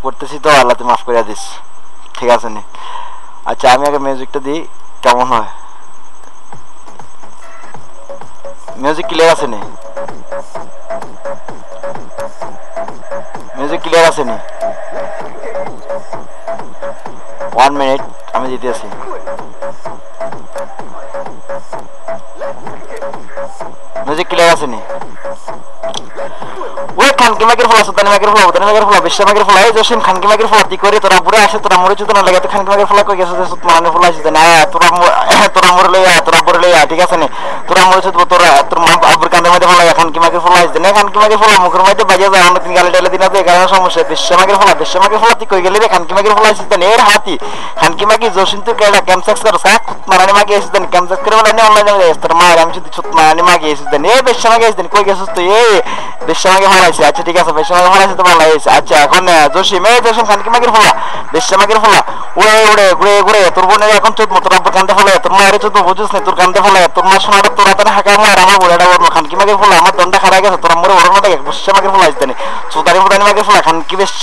করতেছি তো আল্লাহ তুই মাফ করে দিস, ঠিক আছে নি? আচ্ছা আমি আগে মিউজিকটা দিই, কেমন হয়? মিউজিক ক্লিয়ার আছে নি? মিউজিক ক্লিয়ার আছে নি? 1 মিনিট আমি দিতেছি। মিউজিক ক্লিয়ার আছে নি? ওই খানকি মাগের ফলা, সুতানি মাগের ফলা, উদানি মাগের ফলা, বিশ্ব মাগের ফলা, এই জসিম খানকি মাগের ফলা, তুই করে তোরা বুড়ে আসে, তোরা মরে চুতো না লাগে, তো খানকি মাগের ফলা কই গেছে, সুত মানে ফলা আসিস না, তোরা মরে লইয়া, তোরা বরে লইয়া, ঠিক আছে নি? তোরা মরে চুতো, তোরা তোর মা আব্বুর কান্দের মধ্যে ফলা, খানকি মাগের ফলা আসিস না, খানকি মাগের ফলা মুখের মধ্যে বাজিয়ে যায়, অন্য 3 গালে টালে দিন আছে, কারণ সমস্যা। বিশ্ব মাগের ফলা, বিশ্ব মাগের ফলা, তুই কই গেলি রে? খানকি মাগের ফলা আসিস না, এর হাতি খানকি মাগি জসিম তুই কেডা ক্যামসাক্স কর, সাক মারানি মাগি আসিস না, ক্যামসাক্স করে বলে অনলাইনে যাইস, তোর মার আমি শুধু ছুত মারানি মাগি আসিস না, এ বিশ্ব মাগি আসিস না, কই গেছিস তুই? এই বিশ্ব মাগি ফলাইছে, আচ্ছা ঠিক আছে, বিশ্ব মাগি ফলাইছে তো ভালো হয়েছে। আচ্ছা এখন জসিম, এই জসিম খানকি মাগির ফলা, বিশ্ব মাগির ফলা, উড়ে উড়ে ঘুরে ঘুরে তোর বোনের এখন চোদ্দ, তোর আব্বুর কান্দে ফলে, তোর মায়ের চোদ্দ বুঝিস না, তোর কান্দে ফলে, তোর মা শোনাটা তোর হাতে হাঁকা মার, আমার বুড়াটা বলবো খানকি মাগির ফলা, আমার দণ্ডা খারাপ গেছে, তোর আম্মুরে ওর মধ্যে বিশ্ব মাগির ফলা আসতে নেই, সুতারি মুদানি মাগির ফলা,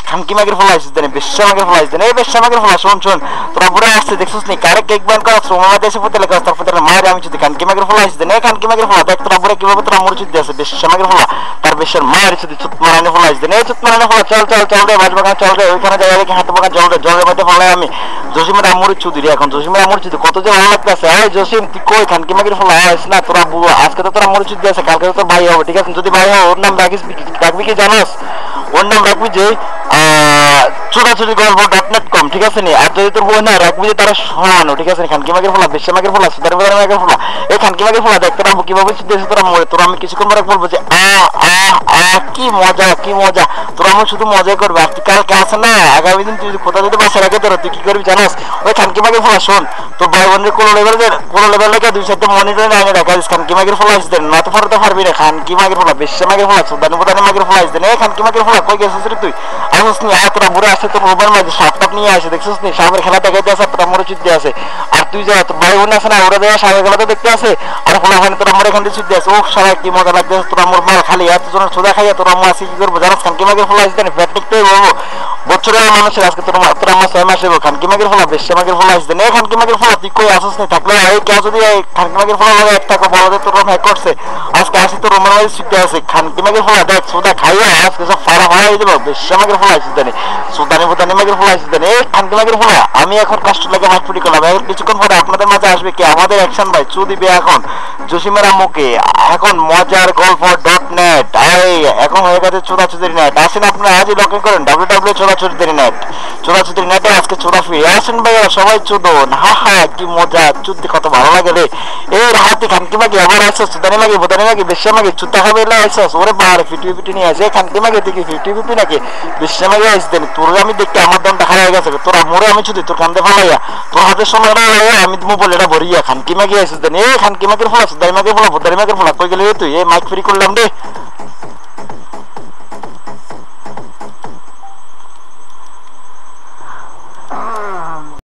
খানকি মাগির ফলা আসতে নেই, বিশ্ব মাগির ফলা আসতে নেই, এই বিশ্ব মাগির ফলা, শোন শোন, তোরা বুড়ে আসছে দেখছিস নি, কারে কেক ব্যান করা শ্রমা দেশে ফুটে লেখা, তার ফুটে মায়ের আমি যদি খানকি মাগির ফলা আসতে নেই, খানকি মাগির ফলা, দেখ তোরা বুড়ে কিভাবে তোরা মুড়ে চুদ্দি আছে, বিশ্ব মাগির ফলা, তার বিশ্বের মায়ের যদি চুত মারানি ফলা আসতে নেই, চুত মারানি ফলা, চল চল চল রে বাজবাগান, চল রে ওইখানে যাই রেখে হাতে বাগান, চল রে জলের মধ্যে ফলাই আমি জসিমের আমুর চুদি রে, এখন জসিমের আমুর চুদি কত যে ভালো লাগতেছে। এই জসিম তুই কই খানকি মাগির ফলা আস না, তোরা বুড়ো আজকে তো তোরা মুড়ে চুদি আছে, কালকে তো তোর ভাই হবে, ঠিক আছে? যদি ভাই হয় ওর নাম রাখিস, রাখবি কি জানোস? ওর নাম রাখবি যে ছোটাছুটি গল্প .net.com, ঠিক আছে নি? আর যদি তোর বই না রাখবি যে তারা সমানো, ঠিক আছে? খানকি মাগের ফলা, বিশ্ব মাগের ফলা, সুদারি বাজার মাগের ফলা, এই খানকি মাগের ফলা দেখ তোরা কিভাবে দিয়েছে, তোরা মরে, তোরা আমি কিছুক্ষণ পরে বলবো যে কি মজা কি মজা, তোরা আমি শুধু মজাই করবে। আর তুই কালকে আছে না, আগামী দিন তুই কোথাও যদি বাসা রাখে তোরা, তুই কি করবি জানাস? ওই খানকি মাগের ফলা শোন, তোর ভাই বোনের কোনো লেভেল রেখে 2-4টা মনিটরে আগে রাখা খানকি মাগের ফলা আসতেন না, তো ফরতে পারবি না। খানকি মাগের ফলা, বিশ্ব মাগের ফলা, সুদানি বাজার মাগের ফলা আসতেন, এই খানকি মাগের ফলা কই গেছিস রে তুই? আসিস নি, তোরা বুড়ে আসে, তোর মোবাইল মাঝে সাপ টাপ নিয়ে আসে, দেখছিস নি সাপের খেলা দেখাইতে আসে, তোরা মরে চুদ্দি আছে। আর তুই যা তোর ভাই বোন আছে না, ওরা দেওয়া সাপের খেলা তো দেখতে আসে, আর ফোলা খানে তোরা মরে এখান থেকে চুদ্দি আছে। ও সারা কি মজা লাগতেছে, তোরা মোর মার খালি এতজন সোজা খাইয়া তোরা মা আসি কি করবো জানাস? খানকি মাগের ফলা আসতেন পেট দেখতেই বলবো বছরের মানুষের আজকে তোর মা 6 মাস হবো। খানকি মাগের ফলা, বিশ্ব মাগের ফলা আসতেন, এই খানকি মাগের ফলা তুই কই আসিস নি? থাকলে এই কেউ যদি খানকি মাগের ফলা লাগে একটা বলো যে তোর হ্যাক করছে, আজকে আসি তোর রোমার মাঝে চুদ্দি আছে। খানকি মাগের ফলা দেখ সোজা খাইয়া আজকে সব ফাড়া ফাড়া হয়ে যাবো। বিশ্ব মাগের ফলা আসতেন, সুলতানি বুতানি মাগের ফলা আসতেন, এই খানকি মাগের ফলা। আমি এখন কষ্ট লাগে হাটপুটি করলাম, এখন কিছুক্ষণ পরে আপনাদের মাঝে আসবে কি আমাদের অ্যাকশন ভাই চু দিবে এখন জসিমের আম্মুকে। এখন মজার গল্প .net, এখন হয়ে গেছে চোরাচুরি নেট। আসেন আপনারা আজই লগ ইন করেন www.চোরাচুরি নেট, চোরাচুরি নেটে আজকে চোরা ফ্রি। আসেন ভাইয়া সবাই চুদন, হা হা কি মজা, চুদ্দি কত ভালো লাগে রে। এই হাতি খানকি মাগি আবার আসছ, সুদানি মাগি বুদানি মাগি বিশ্ব মাগি চুত্তা খাবে এলে আসছ, ওরে বাড়ে ফিটি নিয়ে আসে খানকি মাগি দেখি 50-50 নাকি বিশ্ব মাগি আসতেন। তোর আমি দেখতে আমার দমটা খারাপ হয়ে গেছে, তোরা মোরে আমি চুদি তোর কান্দে ফালাইয়া তোর হাতে সময় আমি তুমি বলে এটা ভরিয়া খানকি মাগি আসতেন। এই খানকি মাগির ফলা, সুদানি মাগির ফলা, বুদানি মাগির ফলা কই গেলে তুই? এই মাইক ফ্রি করলাম রে।